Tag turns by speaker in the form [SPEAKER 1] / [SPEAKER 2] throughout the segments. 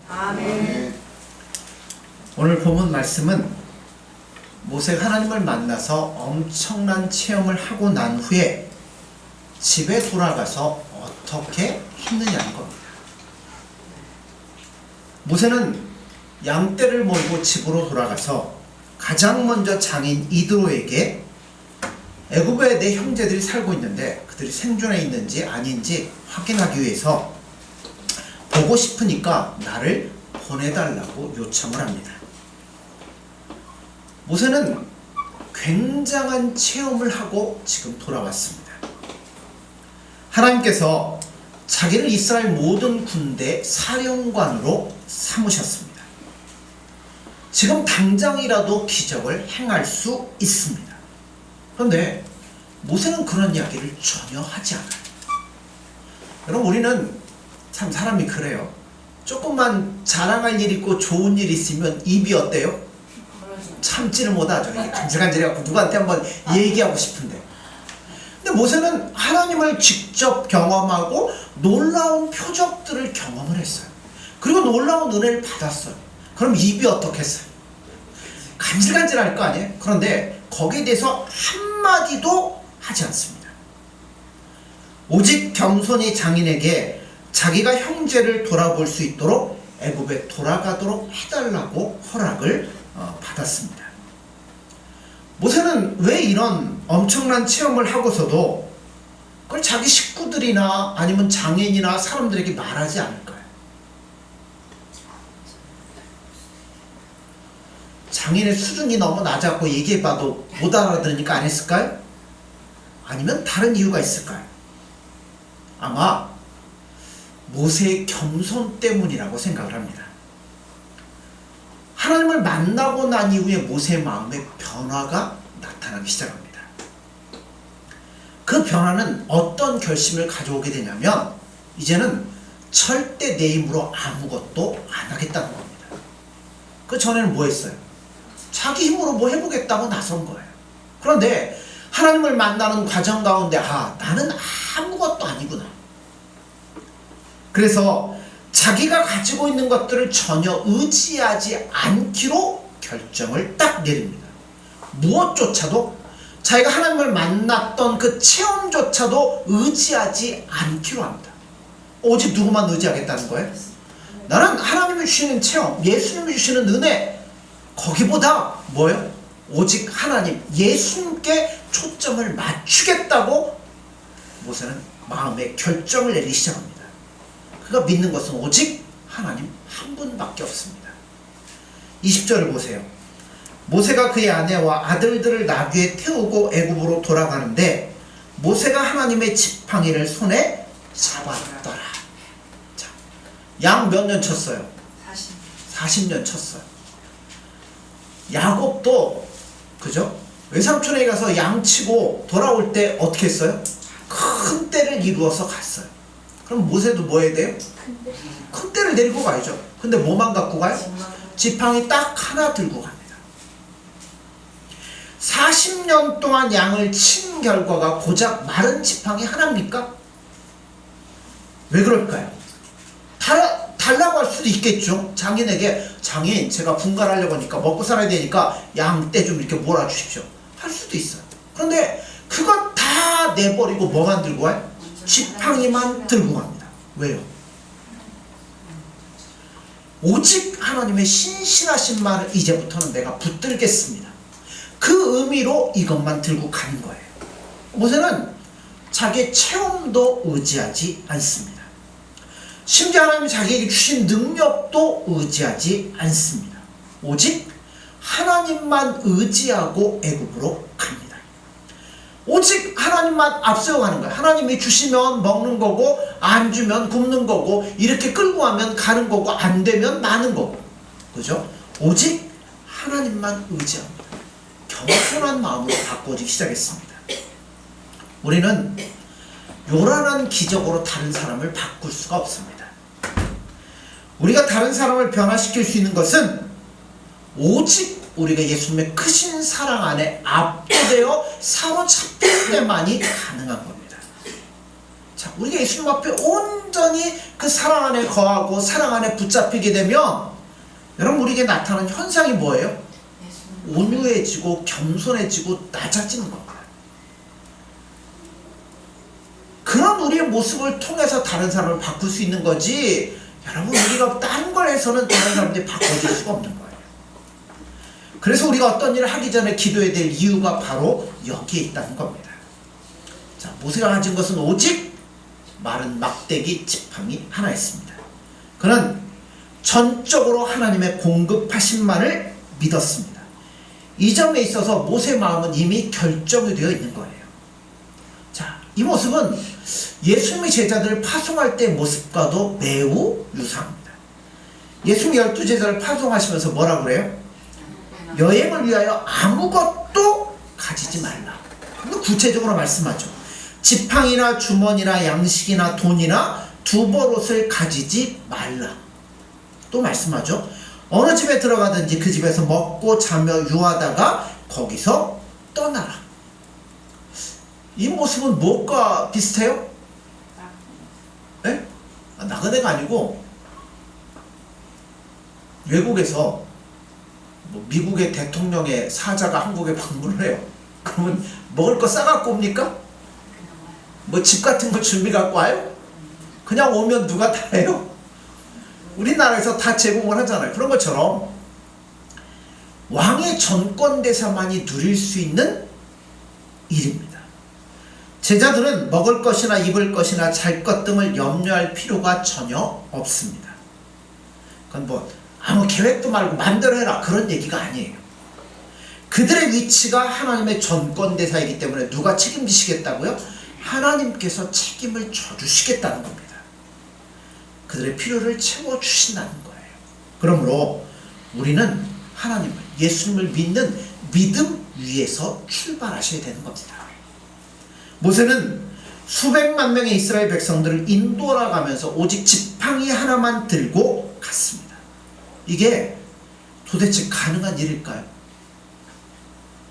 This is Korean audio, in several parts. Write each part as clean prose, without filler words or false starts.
[SPEAKER 1] 아멘.
[SPEAKER 2] 오늘 본문 말씀은 모세가 하나님을 만나서 엄청난 체험을 하고 난 후에 집에 돌아가서 어떻게 했느냐는 겁니다. 모세는 양떼를 몰고 집으로 돌아가서 가장 먼저 장인 이드로에게 애굽에 내 형제들이 살고 있는데 그들이 생존해 있는지 아닌지 확인하기 위해서 보고 싶으니까 나를 보내달라고 요청을 합니다. 모세는 굉장한 체험을 하고 지금 돌아왔습니다. 하나님께서 자기를 이스라엘 모든 군대 사령관으로 삼으셨습니다. 지금 당장이라도 기적을 행할 수 있습니다. 그런데 모세는 그런 이야기를 전혀 하지 않아요. 여러분, 우리는 참 사람이 그래요. 조금만 자랑할 일 있고 좋은 일 있으면 입이 어때요? 참지를 못하죠. 이게 간질간질해갖고 누구한테 한번 얘기하고 싶은데. 근데 모세는 하나님을 직접 경험하고 놀라운 표적들을 경험을 했어요. 그리고 놀라운 은혜를 받았어요. 그럼 입이 어떻겠어요? 간질간질할 거 아니에요? 그런데 거기에 대해서 한마디도 하지 않습니다. 오직 겸손히 장인에게 자기가 형제를 돌아볼 수 있도록 애굽에 돌아가도록 해달라고 허락을 받았습니다. 모세는 왜 이런 엄청난 체험을 하고서도 그걸 자기 식구들이나 아니면 장인이나 사람들에게 말하지 않을까요? 장인의 수준이 너무 낮았고 얘기해봐도 못 알아들으니까 안 했을까요? 아니면 다른 이유가 있을까요? 아마 모세의 겸손 때문이라고 생각을 합니다. 하나님을 만나고 난 이후에 모세의 마음에 변화가 나타나기 시작합니다. 그 변화는 어떤 결심을 가져오게 되냐면 이제는 절대 내 힘으로 아무것도 안 하겠다는 겁니다. 그 전에는 뭐 했어요? 자기 힘으로 뭐 해보겠다고 나선 거예요. 그런데 하나님을 만나는 과정 가운데 나는 아무것도 아니구나. 그래서 자기가 가지고 있는 것들을 전혀 의지하지 않기로 결정을 딱 내립니다. 무엇조차도 자기가 하나님을 만났던 그 체험조차도 의지하지 않기로 합니다. 오직 누구만 의지하겠다는 거예요? 나는 하나님이 주시는 체험, 예수님이 주시는 은혜, 거기보다 뭐예요? 오직 하나님, 예수님께 초점을 맞추겠다고 모세는 마음의 결정을 내리기 시작합니다. 그가 믿는 것은 오직 하나님 한 분밖에 없습니다. 20절을 보세요. 모세가 그의 아내와 아들들을 나귀에 태우고 애굽으로 돌아가는데 모세가 하나님의 지팡이를 손에 잡았더라. 자, 양 몇 년 쳤어요? 40년 쳤어요. 야곱도 그죠? 외삼촌에게 가서 양 치고 돌아올 때 어떻게 했어요? 큰 떼를 이루어서 갔어요. 그럼 모세도 뭐 해야 돼요? 큰 떼를 데리고 가야죠. 근데 뭐만 갖고 가요? 지팡이 딱 하나 들고 갑니다. 40년 동안 양을 친 결과가 고작 마른 지팡이 하나입니까? 왜 그럴까요? 달라고 할 수도 있겠죠. 장인에게 장인 제가 분갈하려고 하니까 먹고 살아야 되니까 양 떼 좀 이렇게 몰아주십시오 할 수도 있어요. 그런데 그거 다 내버리고 뭐만 들고 와요? 지팡이만 들고 갑니다. 왜요? 오직 하나님의 신실하신 말을 이제부터는 내가 붙들겠습니다. 그 의미로 이것만 들고 가는 거예요. 모세는 자기의 체험도 의지하지 않습니다. 심지어 하나님이 자기에게 주신 능력도 의지하지 않습니다. 오직 하나님만 의지하고 애굽으로 갑니다. 오직 하나님만 앞세워가는 거예요. 하나님이 주시면 먹는 거고 안 주면 굶는 거고 이렇게 끌고 가면 가는 거고 안 되면 마는 거고, 그죠? 오직 하나님만 의지합니다. 겸손한 마음으로 바꿔지기 시작했습니다. 우리는 요란한 기적으로 다른 사람을 바꿀 수가 없습니다. 우리가 다른 사람을 변화시킬 수 있는 것은 오직 우리가 예수님의 크신 사랑 안에 압도되어 사로잡힐 때만이 가능한 겁니다. 자, 우리가 예수님 앞에 온 온전히 그 사랑 안에 거하고 사랑 안에 붙잡히게 되면 여러분 우리에게 나타나는 현상이 뭐예요? 온유해지고 겸손해지고 낮아지는 겁니다. 그런 우리의 모습을 통해서 다른 사람을 바꿀 수 있는 거지, 여러분 우리가 다른 걸 해서는 다른 사람들이 바꿔줄 수가 없는 거예요. 그래서 우리가 어떤 일을 하기 전에 기도해야 될 이유가 바로 여기에 있다는 겁니다. 자, 모세가 가진 것은 오직 마른 막대기 지팡이 하나였습니다. 그는 전적으로 하나님의 공급하심만을 믿었습니다. 이 점에 있어서 모세의 마음은 이미 결정이 되어 있는 거예요. 자, 이 모습은 예수님의 제자들을 파송할 때의 모습과도 매우 유사합니다. 예수님이 12제자를 파송하시면서 뭐라고 그래요? 여행을 위하여 아무것도 가지지 말라. 구체적으로 말씀하죠. 지팡이나 주머니나 양식이나 돈이나 두벌옷을 가지지 말라. 또 말씀하죠. 어느 집에 들어가든지 그 집에서 먹고 자며 유하다가 거기서 떠나라. 이 모습은 무엇과 비슷해요? 네? 나그네가 아니고 외국에서 뭐 미국의 대통령의 사자가 한국에 방문을 해요. 그러면 먹을 거 싸갖고 옵니까? 뭐 집 같은 거 준비 갖고 와요? 그냥 오면 누가 다 해요? 우리나라에서 다 제공을 하잖아요. 그런 것처럼 왕의 전권대사만이 누릴 수 있는 일입니다. 제자들은 먹을 것이나 입을 것이나 잘 것 등을 염려할 필요가 전혀 없습니다. 그건 뭐 아무 계획도 말고 마음대로 해라 그런 얘기가 아니에요. 그들의 위치가 하나님의 전권대사이기 때문에 누가 책임지시겠다고요? 하나님께서 책임을 져주시겠다는 겁니다. 그들의 필요를 채워주신다는 거예요. 그러므로 우리는 하나님을, 예수님을 믿는 믿음 위에서 출발하셔야 되는 겁니다. 모세는 수백만 명의 이스라엘 백성들을 인도하가면서 오직 지팡이 하나만 들고 갔습니다. 이게 도대체 가능한 일일까요?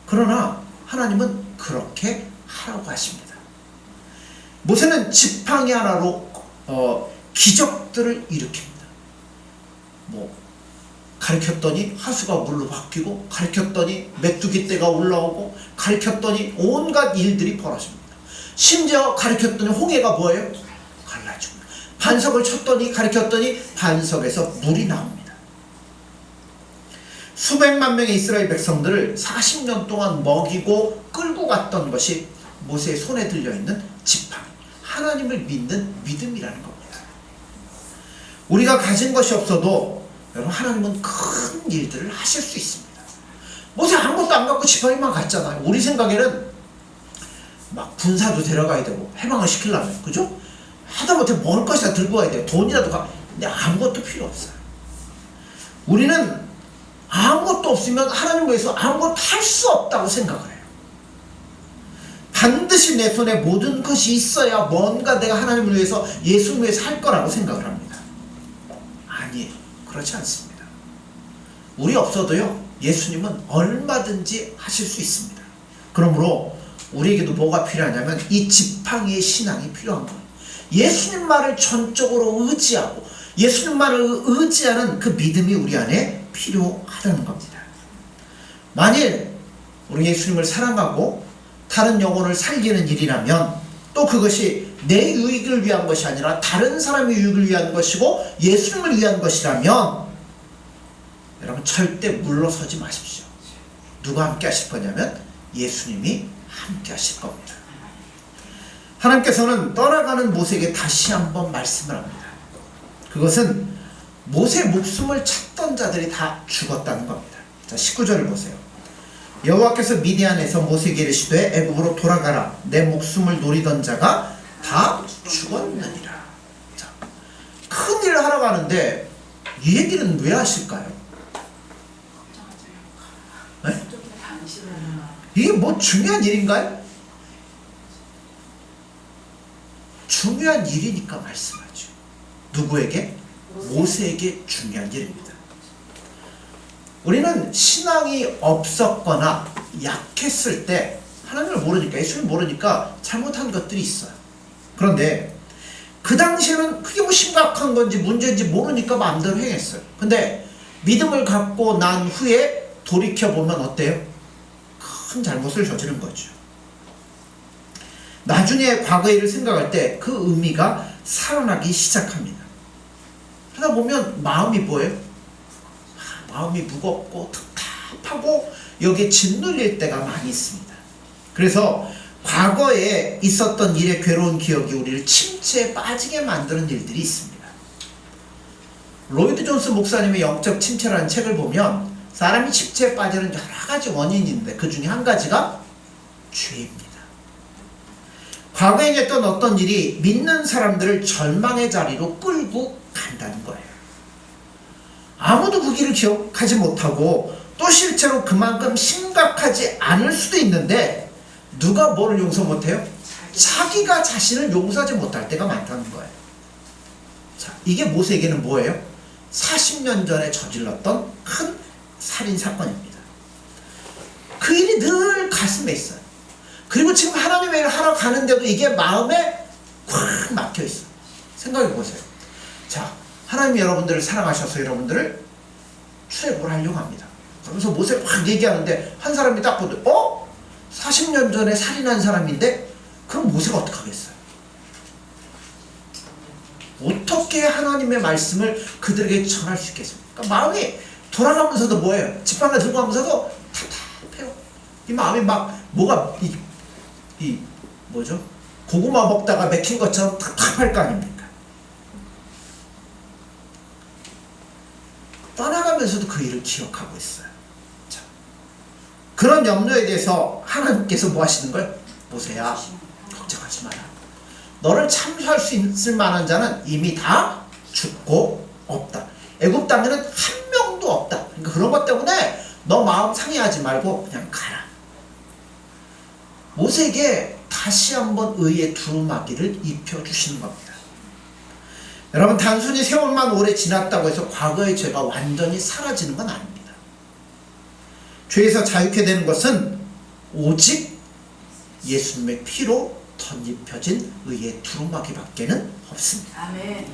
[SPEAKER 2] 그러나 하나님은 그렇게 하라고 하십니다. 모세는 지팡이 하나로 기적들을 일으킵니다. 뭐 가르쳤더니 하수가 물로 바뀌고, 가르쳤더니 메뚜기 떼가 올라오고, 가르쳤더니 온갖 일들이 벌어집니다. 심지어 가르쳤더니 홍해가 뭐예요? 갈라지고, 반석을 쳤더니 가르쳤더니 반석에서 물이 나옵니다. 수백만 명의 이스라엘 백성들을 40년 동안 먹이고 끌고 갔던 것이 모세의 손에 들려있는 지팡이, 하나님을 믿는 믿음이라는 겁니다. 우리가 가진 것이 없어도 여러분 하나님은 큰 일들을 하실 수 있습니다. 모세 아무것도 안 갖고 지팡이만 갔잖아요. 우리 생각에는 막 군사도 데려가야 되고 해방을 시키려면, 그죠? 하다못해 먹을 것이나 들고 가야 돼요. 돈이라도 근데 아무것도 필요 없어요. 우리는 아무것도 없으면 하나님 위해서 아무것도 할 수 없다고 생각을 해요. 반드시 내 손에 모든 것이 있어야 뭔가 내가 하나님을 위해서, 예수를 위해서 할 거라고 생각을 합니다. 아니에요. 그렇지 않습니다. 우리 없어도요, 예수님은 얼마든지 하실 수 있습니다. 그러므로 우리에게도 뭐가 필요하냐면 이 지팡이의 신앙이 필요한 거예요. 예수님 말을 전적으로 의지하고 예수님 말을 의지하는 그 믿음이 우리 안에 필요하다는 겁니다. 만일 우리 예수님을 사랑하고 다른 영혼을 살리는 일이라면, 또 그것이 내 유익을 위한 것이 아니라 다른 사람의 유익을 위한 것이고 예수님을 위한 것이라면 여러분 절대 물러서지 마십시오. 누가 함께 하실 거냐면 예수님이 함께 하실 겁니다. 하나님께서는 떠나가는 모세에게 다시 한번 말씀을 합니다. 그것은 모세의 목숨을 찾던 자들이 다 죽었다는 겁니다. 자, 19절을 보세요. 여호와께서 미디안에서 모세에게 이르시되 애굽으로 돌아가라. 내 목숨을 노리던 자가 다 죽었느니라. 자, 큰 일을 하러 가는데 이 얘기는 왜 하실까요? 네? 이게 뭐 중요한 일인가요? 중요한 일이니까 말씀하죠. 누구에게? 모세에게 중요한 일입니다. 우리는 신앙이 없었거나 약했을 때 하나님을 모르니까, 예수님을 모르니까 잘못한 것들이 있어요. 그런데 그 당시에는 그게 뭐 심각한 건지 문제인지 모르니까 마음대로 행했어요. 근데 믿음을 갖고 난 후에 돌이켜보면 어때요? 큰 잘못을 저지른 거죠. 나중에 과거 일을 생각할 때 그 의미가 살아나기 시작합니다. 하다 보면 마음이 뭐예요? 마음이 무겁고 답답하고 여기에 짓눌릴 때가 많이 있습니다. 그래서 과거에 있었던 일의 괴로운 기억이 우리를 침체에 빠지게 만드는 일들이 있습니다. 로이드 존스 목사님의 영적 침체라는 책을 보면 사람이 침체에 빠지는 여러 가지 원인이 있는데 그 중에 한 가지가 죄입니다. 과거에 했던 어떤 일이 믿는 사람들을 절망의 자리로 끌고 간다는 거예요. 아무도 그 길을 기억하지 못하고 또 실제로 그만큼 심각하지 않을 수도 있는데 누가 뭐를 용서 못해요? 자기가 자신을 용서하지 못할 때가 많다는 거예요. 자, 이게 모세에게는 뭐예요? 40년 전에 저질렀던 큰 살인사건입니다. 그 일이 늘 가슴에 있어요. 그리고 지금 하나님의 일을 하러 가는데도 이게 마음에 꽉 막혀있어요. 생각해 보세요. 자, 하나님이 여러분들을 사랑하셔서 여러분들을 출애굽을 하려고 합니다. 그러면서 모세를 확 얘기하는데 한 사람이 딱 보더니 40년 전에 살인한 사람인데 그럼 모세가 어떡하겠어요? 어떻게 하나님의 말씀을 그들에게 전할 수 있겠습니까? 그러니까 마음이 돌아가면서도 뭐예요? 지팡이 들고 가면서도 답답해요. 이 마음이 막 뭐가 뭐죠? 고구마 먹다가 맥힌 것처럼 답답할 거 아닙니까? 떠나가면서도 그 일을 기억하고 있어요. 자, 그런 염려에 대해서 하나님께서 뭐 하시는 거예요? 모세야, 걱정하지 마라. 너를 참수할 수 있을 만한 자는 이미 다 죽고 없다. 애굽 땅에는 한 명도 없다. 그러니까 그런 것 때문에 너 마음 상해하지 말고 그냥 가라. 모세에게 다시 한번 의의 두루마기를 입혀주시는 겁니다. 여러분, 단순히 세월만 오래 지났다고 해서 과거의 죄가 완전히 사라지는 건 아닙니다. 죄에서 자유케 되는 것은 오직 예수님의 피로 덧입혀진 의의 두루마기밖에는 없습니다.
[SPEAKER 1] 아멘.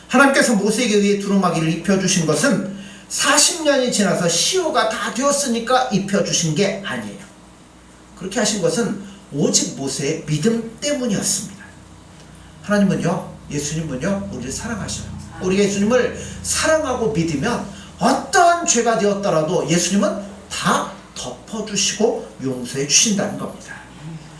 [SPEAKER 2] 하나님께서 모세에게 의의 두루마기를 입혀주신 것은 40년이 지나서 시효가 다 되었으니까 입혀주신 게 아니에요. 그렇게 하신 것은 오직 모세의 믿음 때문이었습니다. 하나님은요, 예수님은요, 우리를 사랑하셔요. 우리 예수님을 사랑하고 믿으면 어떠한 죄가 되었더라도 예수님은 다 덮어주시고 용서해 주신다는 겁니다.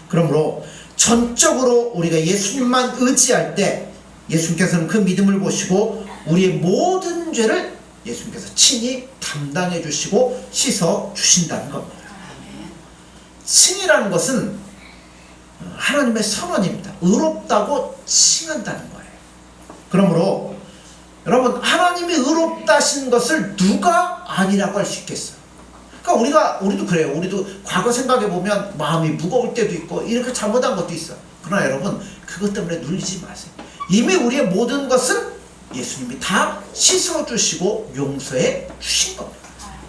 [SPEAKER 2] 그러므로 전적으로 우리가 예수님만 의지할 때 예수님께서는 그 믿음을 보시고 우리의 모든 죄를 예수님께서 친히 담당해 주시고 씻어 주신다는 겁니다. 칭이라는 것은 하나님의 선언입니다. 의롭다고 칭한다는 거예요. 그러므로 여러분, 하나님이 의롭다신 것을 누가 아니라고 할 수 있겠어요? 그러니까 우리도 그래요. 우리도 과거 생각해 보면 마음이 무거울 때도 있고 이렇게 잘못한 것도 있어요. 그러나 여러분, 그것 때문에 눌리지 마세요. 이미 우리의 모든 것은 예수님이 다 씻어주시고 용서해 주신 겁니다.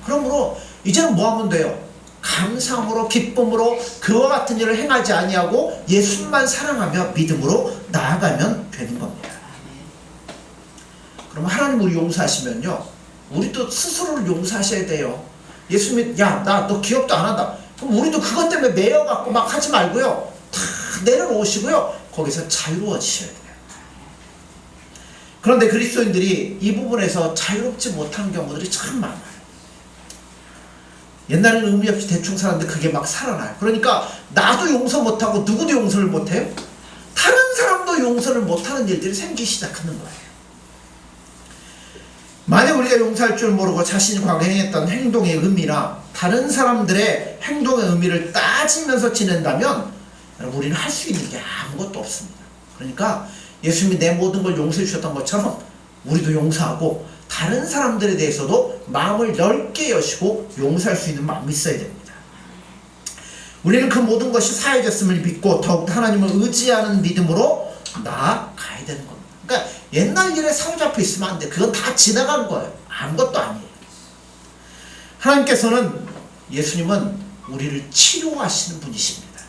[SPEAKER 2] 그러므로 이제는 뭐 하면 돼요? 감사함으로 기쁨으로 그와 같은 일을 행하지 아니하고 예수님만 사랑하며 믿음으로 나아가면 되는 겁니다. 그럼 하나님 우리 용서하시면요, 우리도 스스로를 용서하셔야 돼요. 예수님이 야, 나 너 기억도 안 한다. 그럼 우리도 그것 때문에 매여갖고 막 하지 말고요, 다 내려놓으시고요, 거기서 자유로워지셔야 돼요. 그런데 그리스도인들이 이 부분에서 자유롭지 못한 경우들이 참 많아요. 옛날에는 의미 없이 대충 살았는데 그게 막 살아나요. 그러니까 나도 용서 못하고 누구도 용서를 못해요? 다른 사람도 용서를 못하는 일들이 생기기 시작하는 거예요. 만약 우리가 용서할 줄 모르고 자신이 과거에 행했던 행동의 의미나 다른 사람들의 행동의 의미를 따지면서 지낸다면 여러분, 우리는 할 수 있는 게 아무것도 없습니다. 그러니까 예수님이 내 모든 걸 용서해 주셨던 것처럼 우리도 용서하고 다른 사람들에 대해서도 마음을 넓게 여시고 용서할 수 있는 마음이 있어야 됩니다. 우리는 그 모든 것이 사해졌음을 믿고 더욱 하나님을 의지하는 믿음으로 나아가야 되는 겁니다. 그러니까 옛날 일에 사로잡혀 있으면 안 돼. 그건 다 지나간 거예요. 아무것도 아니에요. 하나님께서는, 예수님은 우리를 치료하시는 분이십니다.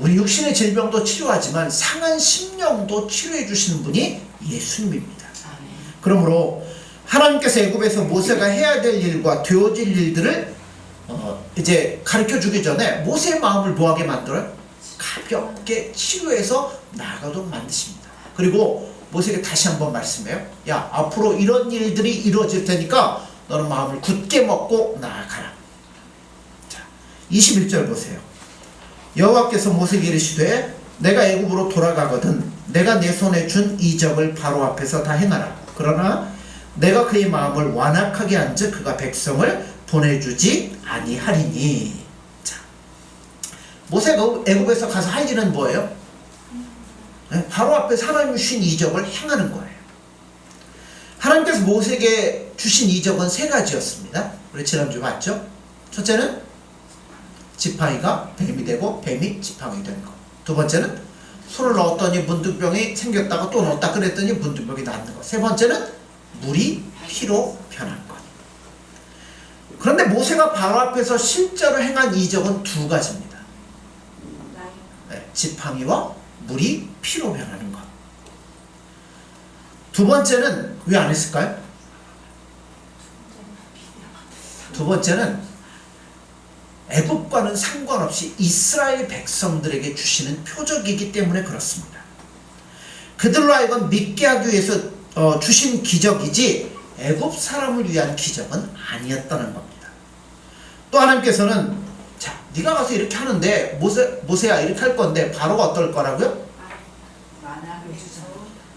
[SPEAKER 2] 우리 육신의 질병도 치료하지만 상한 심령도 치료해 주시는 분이 예수님입니다. 그러므로 하나님께서 애굽에서 모세가 해야 될 일과 되어질 일들을 이제 가르쳐 주기 전에 모세의 마음을 뭐하게 만들어요? 가볍게 치료해서 나아가도록 만드십니다. 그리고 모세에게 다시 한번 말씀해요. 야, 앞으로 이런 일들이 이루어질 테니까 너는 마음을 굳게 먹고 나아가라. 자, 21절 보세요. 여호와께서 모세에게 이르시되 내가 애굽으로 돌아가거든 내가 내 손에 준 이적을 바로 앞에서 다 행하라. 그러나 내가 그의 마음을 완악하게 한즉 그가 백성을 보내주지 아니하리니. 자, 모세가 애굽에서 가서 할 일은 뭐예요? 바로 앞에 하나님이 주신 이적을 행하는 거예요. 하나님께서 모세에게 주신 이적은 세 가지였습니다. 우리 지난주에 봤죠? 첫째는 지팡이가 뱀이 되고 뱀이 지팡이 되는 것. 두 번째는 손을 넣었더니 문둥병이 생겼다가 또 넣었다 그랬더니 문둥병이 낫는 것. 세 번째는 물이 피로 변한 것. 그런데 모세가 바로 앞에서 실제로 행한 이적은 두 가지입니다. 지팡이와 물이 피로 변하는 것. 두 번째는 왜 안 했을까요? 두 번째는 애굽과는 상관없이 이스라엘 백성들에게 주시는 표적이기 때문에 그렇습니다. 그들로 하여금 믿게 하기 위해서 주신 기적이지 애굽 사람을 위한 기적은 아니었다는 겁니다. 또 하나님께서는 자, 네가 가서 이렇게 하는데 모세야 이렇게 할 건데 바로가 어떨 거라고요?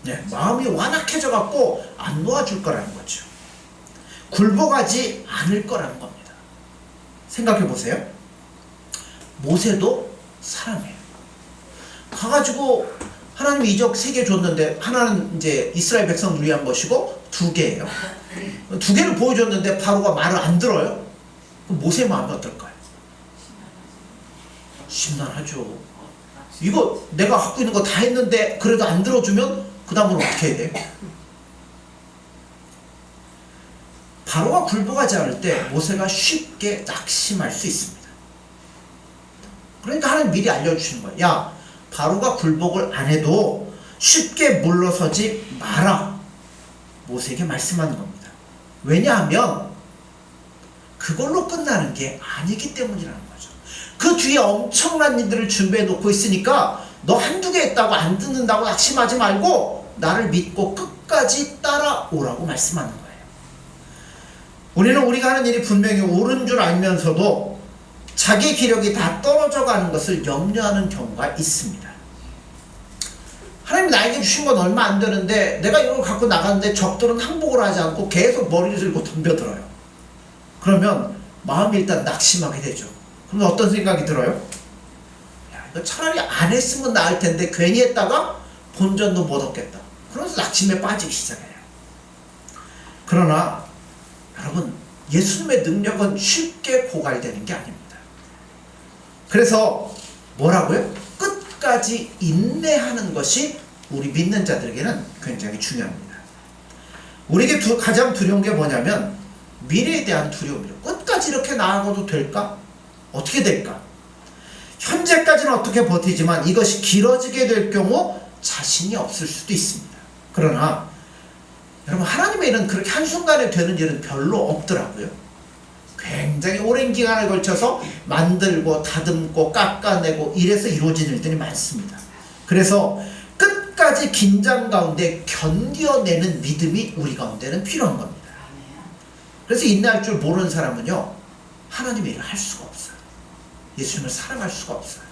[SPEAKER 2] 네, 마음이 완악해져 갖고 안 놓아줄 거라는 거죠. 굴복하지 않을 거라는 겁니다. 생각해 보세요. 모세도 사람이에요. 가가지고 하나님 이적 3개 줬는데 하나는 이제 이스라엘 백성을 위한 것이고 2개예요. 2개를 보여줬는데 바로가 말을 안 들어요. 그럼 모세의 마음이 어떨까요? 심란하죠. 이거 내가 갖고 있는 거 다 했는데 그래도 안 들어주면 그 다음은 어떻게 해야 돼요? 바로가 굴복하지 않을 때 모세가 쉽게 낙심할 수 있습니다. 그러니까 하나님 미리 알려주시는 거예요. 야, 바로가 굴복을 안 해도 쉽게 물러서지 마라. 모세에게 말씀하는 겁니다. 왜냐하면 그걸로 끝나는 게 아니기 때문이라는 거죠. 그 뒤에 엄청난 일들을 준비해 놓고 있으니까 너 한두 개 했다고 안 듣는다고 낙심하지 말고 나를 믿고 끝까지 따라오라고 말씀하는 거예요. 우리는 우리가 하는 일이 분명히 옳은 줄 알면서도 자기 기력이 다 떨어져 가는 것을 염려하는 경우가 있습니다. 하나님이 나에게 주신 건 얼마 안 되는데 내가 이걸 갖고 나가는데 적들은 항복을 하지 않고 계속 머리를 들고 덤벼들어요. 그러면 마음이 일단 낙심하게 되죠. 그럼 어떤 생각이 들어요? 야, 이거 차라리 안 했으면 나을 텐데 괜히 했다가 본전도 못 얻겠다. 그래서 낙심에 빠지기 시작해요. 그러나 여러분, 예수님의 능력은 쉽게 고갈되는 게 아닙니다. 그래서 뭐라고요? 끝까지 인내하는 것이 우리 믿는 자들에게는 굉장히 중요합니다. 우리에게 가장 두려운 게 뭐냐면 미래에 대한 두려움이죠. 끝까지 이렇게 나아가도 될까? 어떻게 될까? 현재까지는 어떻게 버티지만 이것이 길어지게 될 경우 자신이 없을 수도 있습니다. 그러나 여러분, 하나님의 일은 그렇게 한순간에 되는 일은 별로 없더라고요. 굉장히 오랜 기간을 걸쳐서 만들고 다듬고 깎아내고 이래서 이루어진 일들이 많습니다. 그래서 끝까지 긴장 가운데 견뎌내는 믿음이 우리 가운데는 필요한 겁니다. 그래서 인내할 줄 모르는 사람은요, 하나님의 일을 할 수가 없어요. 예수님을 사랑할 수가 없어요.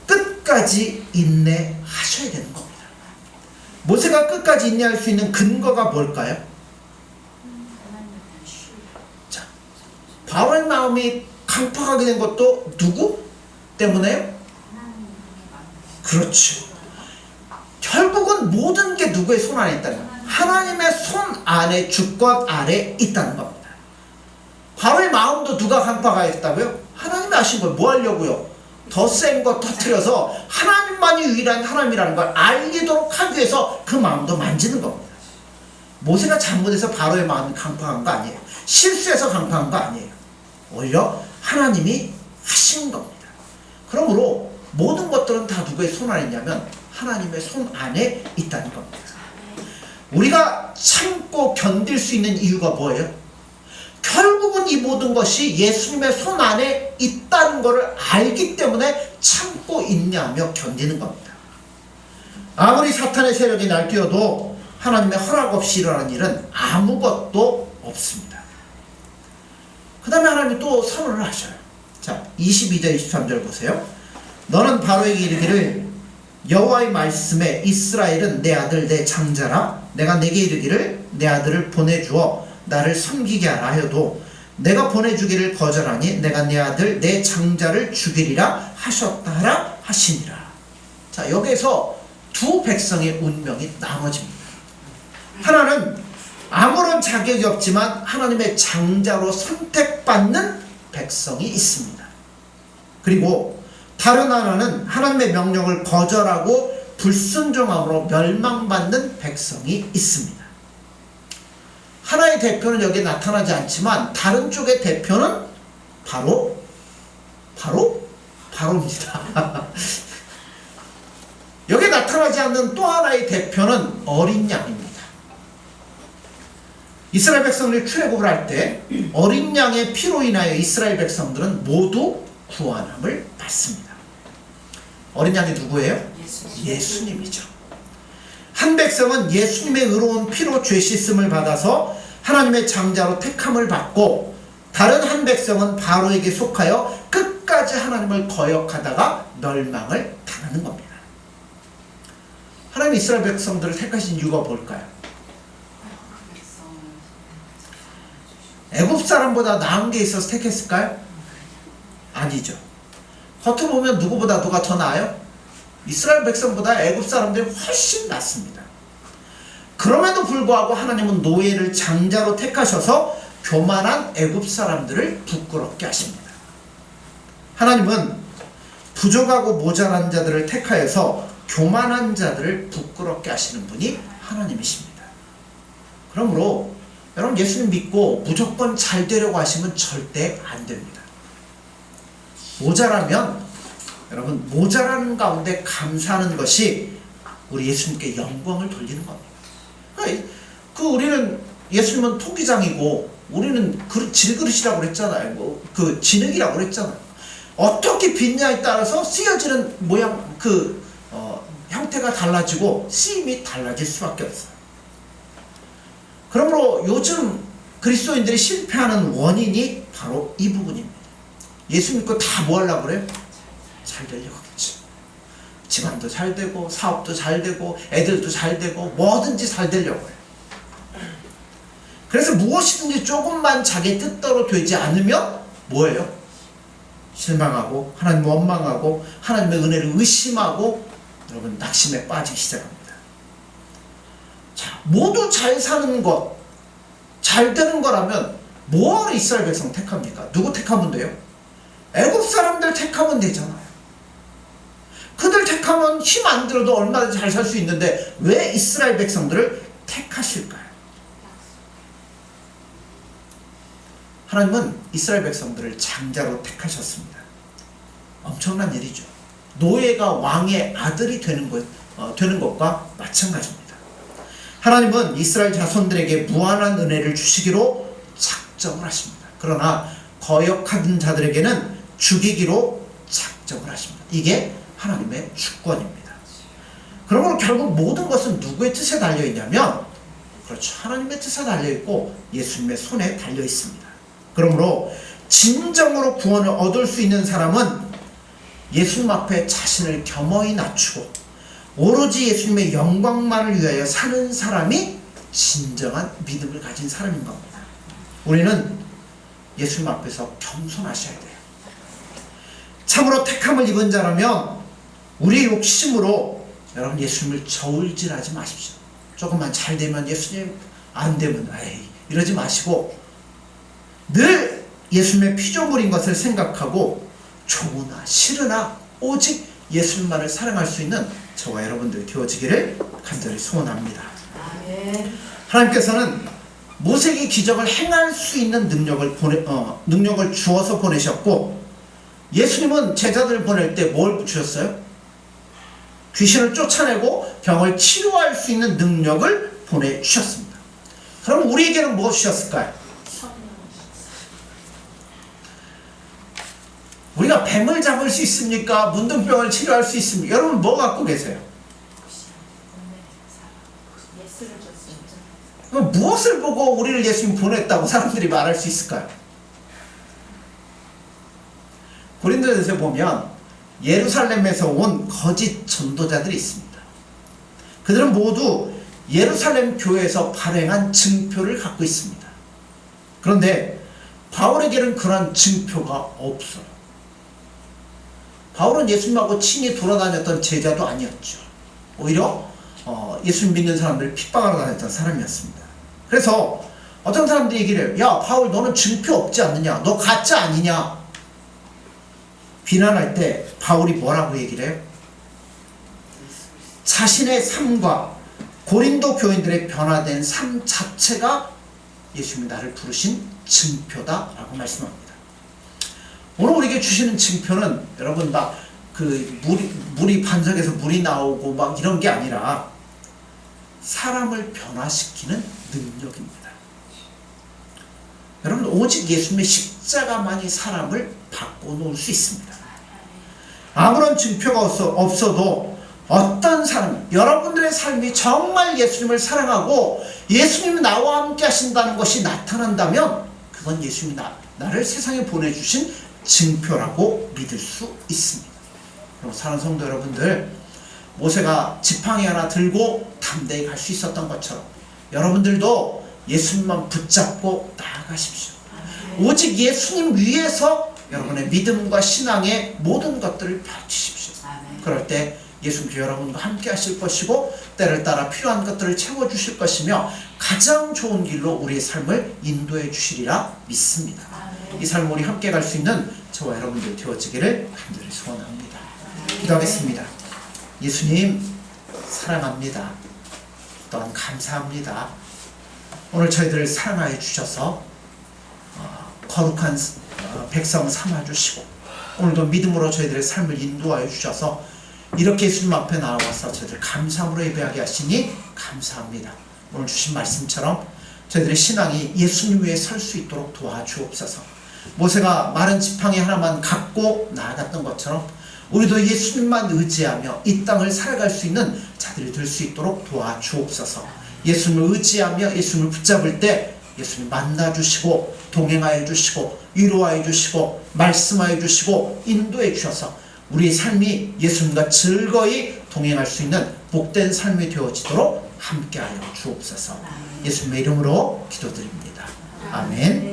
[SPEAKER 2] 끝까지 인내하셔야 되는 겁니다. 모세가 끝까지 인내할 수 있는 근거가 뭘까요? 자, 바로의 마음이 강팍하게 된 것도 누구 때문에요? 그렇죠. 결국은 모든 게 누구의 손 안에 있다는 거예요. 하나님의 손 안에, 주권 아래 있다는 겁니다. 바로의 마음도 누가 강팍하였다고요? 하나님이 아신 거예요. 뭐 하려고요? 더 센 거 터뜨려서 하나님만이 유일한 하나님이라는 걸 알리도록 하기 위해서 그 마음도 만지는 겁니다. 모세가 잘못해서 바로의 마음이 강팍한 거 아니에요. 실수해서 강팍한 거 아니에요. 오히려 하나님이 하신 겁니다. 그러므로 모든 것들은 다 누구의 손 안에 있냐면 하나님의 손 안에 있다는 겁니다. 우리가 참고 견딜 수 있는 이유가 뭐예요? 결국은 이 모든 것이 예수님의 손 안에 있다는 것을 알기 때문에 참고 인내하며 견디는 겁니다. 아무리 사탄의 세력이 날뛰어도 하나님의 허락 없이 일어나는 일은 아무것도 없습니다. 그 다음에 하나님이 또 선언을 하셔요. 자, 22절 23절 보세요. 너는 바로에게 이르기를 여호와의 말씀에 이스라엘은 내 아들 내 장자라. 내가 내게 이르기를 내 아들을 보내주어 나를 섬기게 하라 하여도 내가 보내주기를 거절하니 내가 내 아들 내 장자를 죽이리라 하셨다 하라 하시니라. 자, 여기에서 두 백성의 운명이 나눠집니다. 하나는 아무런 자격이 없지만 하나님의 장자로 선택받는 백성이 있습니다. 그리고 다른 하나는 하나님의 명령을 거절하고 불순종함으로 멸망받는 백성이 있습니다. 하나의 대표는 여기에 나타나지 않지만 다른 쪽의 대표는 바로입니다. 여기에 나타나지 않는 또 하나의 대표는 어린 양입니다. 이스라엘 백성들이 출애굽을 할 때 어린 양의 피로 인하여 이스라엘 백성들은 모두 구원함을 받습니다. 어린 양이 누구예요? 예수님이죠. 한 백성은 예수님의 의로운 피로 죄 씻음을 받아서 하나님의 장자로 택함을 받고, 다른 한 백성은 바로에게 속하여 끝까지 하나님을 거역하다가 멸망을 당하는 겁니다. 하나님 이스라엘 백성들을 택하신 이유가 뭘까요? 애굽 사람보다 나은 게 있어서 택했을까요? 아니죠. 겉으로 보면 누구보다 누가 더 나아요? 이스라엘 백성보다 애굽 사람들이 훨씬 낫습니다. 그럼에도 불구하고 하나님은 노예를 장자로 택하셔서 교만한 애굽 사람들을 부끄럽게 하십니다. 하나님은 부족하고 모자란 자들을 택하여서 교만한 자들을 부끄럽게 하시는 분이 하나님이십니다. 그러므로 여러분, 예수님 믿고 무조건 잘 되려고 하시면 절대 안 됩니다. 모자라면 여러분, 모자라는 가운데 감사하는 것이 우리 예수님께 영광을 돌리는 겁니다. 우리는 예수님은 토기장이고 우리는 질그릇이라고 그랬잖아요. 그 진흙이라고 그랬잖아요. 어떻게 빚냐에 따라서 쓰여지는 모양, 형태가 달라지고 쓰임이 달라질 수밖에 없어요. 그러므로 요즘 그리스도인들이 실패하는 원인이 바로 이 부분입니다. 예수 믿고 다 뭐 하려고 그래요? 잘 되려고 하겠지. 집안도 잘 되고 사업도 잘 되고 애들도 잘 되고 뭐든지 잘 되려고 해요. 그래서 무엇이든지 조금만 자기 뜻대로 되지 않으면 뭐예요? 실망하고 하나님을 원망하고 하나님의 은혜를 의심하고 여러분 낙심에 빠지기 시작합니다. 자, 모두 잘 사는 것, 잘 되는 거라면 뭐하러 이스라엘 백성 택합니까? 누구 택하면 돼요? 애굽 사람들 택하면 되잖아요. 그들 택하면 힘 안 들어도 얼마든지 잘 살 수 있는데 왜 이스라엘 백성들을 택하실까요? 하나님은 이스라엘 백성들을 장자로 택하셨습니다. 엄청난 일이죠. 노예가 왕의 아들이 되는 것과 마찬가지입니다. 하나님은 이스라엘 자손들에게 무한한 은혜를 주시기로 작정을 하십니다. 그러나 거역하는 자들에게는 죽이기로 작정을 하십니다. 이게 하나님의 주권입니다. 그러므로 결국 모든 것은 누구의 뜻에 달려있냐면, 그렇죠, 하나님의 뜻에 달려있고 예수님의 손에 달려있습니다. 그러므로 진정으로 구원을 얻을 수 있는 사람은 예수님 앞에 자신을 겸허히 낮추고 오로지 예수님의 영광만을 위하여 사는 사람이 진정한 믿음을 가진 사람인 겁니다. 우리는 예수님 앞에서 겸손하셔야 돼요. 참으로 택함을 입은 자라면 우리의 욕심으로 여러분 예수님을 저울질하지 마십시오. 조금만 잘 되면 예수님, 안 되면 에이 이러지 마시고 늘 예수님의 피조물인 것을 생각하고 좋으나 싫으나 오직 예수님만을 사랑할 수 있는 저와 여러분들이 되어지기를 간절히 소원합니다. 하나님께서는 모세에게 기적을 행할 수 있는 능력을 주어서 보내셨고, 예수님은 제자들을 보낼 때 뭘 주셨어요? 귀신을 쫓아내고 병을 치료할 수 있는 능력을 보내주셨습니다. 그럼 우리에게는 뭐 주셨을까요? 우리가 뱀을 잡을 수 있습니까? 문둥병을 치료할 수 있습니까? 여러분 뭐 갖고 계세요? 그럼 무엇을 보고 우리를 예수님 보냈다고 사람들이 말할 수 있을까요? 고린도전서에 보면 예루살렘에서 온 거짓 전도자들이 있습니다. 그들은 모두 예루살렘 교회에서 발행한 증표를 갖고 있습니다. 그런데 바울에게는 그런 증표가 없어요. 바울은 예수님하고 친히 돌아다녔던 제자도 아니었죠. 오히려 예수님 믿는 사람들을 핍박하러 다녔던 사람이었습니다. 그래서 어떤 사람들이 얘기를 해요. 야, 바울 너는 증표 없지 않느냐? 너 가짜 아니냐? 비난할 때 바울이 뭐라고 얘기를 해요? 자신의 삶과 고린도 교인들의 변화된 삶 자체가 예수님이 나를 부르신 증표다라고 말씀합니다. 오늘 우리에게 주시는 증표는 여러분 막 그 물이 반석에서 물이 나오고 막 이런 게 아니라 사람을 변화시키는 능력입니다. 여러분 오직 예수님의 십자가만이 사람을 바꿔놓을 수 있습니다. 아무런 증표가 없어도 어떤 사람, 여러분들의 삶이 정말 예수님을 사랑하고 예수님이 나와 함께 하신다는 것이 나타난다면 그건 예수님이 나를 세상에 보내주신 증표라고 믿을 수 있습니다. 그럼 사랑하는 성도 여러분들, 모세가 지팡이 하나 들고 담대히 갈 수 있었던 것처럼 여러분들도 예수님만 붙잡고 나아가십시오. 오직 예수님 위에서 여러분의 믿음과 신앙의 모든 것들을 펼치십시오. 그럴 때 예수님께서 여러분과 함께 하실 것이고 때를 따라 필요한 것들을 채워주실 것이며 가장 좋은 길로 우리의 삶을 인도해 주시리라 믿습니다. 이 삶을 우리 함께 갈 수 있는 저와 여러분들 되어지기를 간절히 소원합니다. 기도하겠습니다. 예수님 사랑합니다. 또한 감사합니다. 오늘 저희들을 사랑하여 주셔서 거룩한 백성 삼아주시고 오늘도 믿음으로 저희들의 삶을 인도하여 주셔서 이렇게 예수님 앞에 나와서 저희들 감사함으로 예배하게 하시니 감사합니다. 오늘 주신 말씀처럼 저희들의 신앙이 예수님 위에 설 수 있도록 도와주옵소서. 모세가 마른 지팡이 하나만 갖고 나아갔던 것처럼 우리도 예수님만 의지하며 이 땅을 살아갈 수 있는 자들이 될 수 있도록 도와주옵소서. 예수님을 의지하며 예수님을 붙잡을 때 예수님 만나주시고 동행하여 주시고 위로하여 주시고 말씀하여 주시고 인도해 주셔서 우리의 삶이 예수님과 즐거이 동행할 수 있는 복된 삶이 되어지도록 함께하여 주옵소서. 예수님의 이름으로 기도드립니다. 아멘.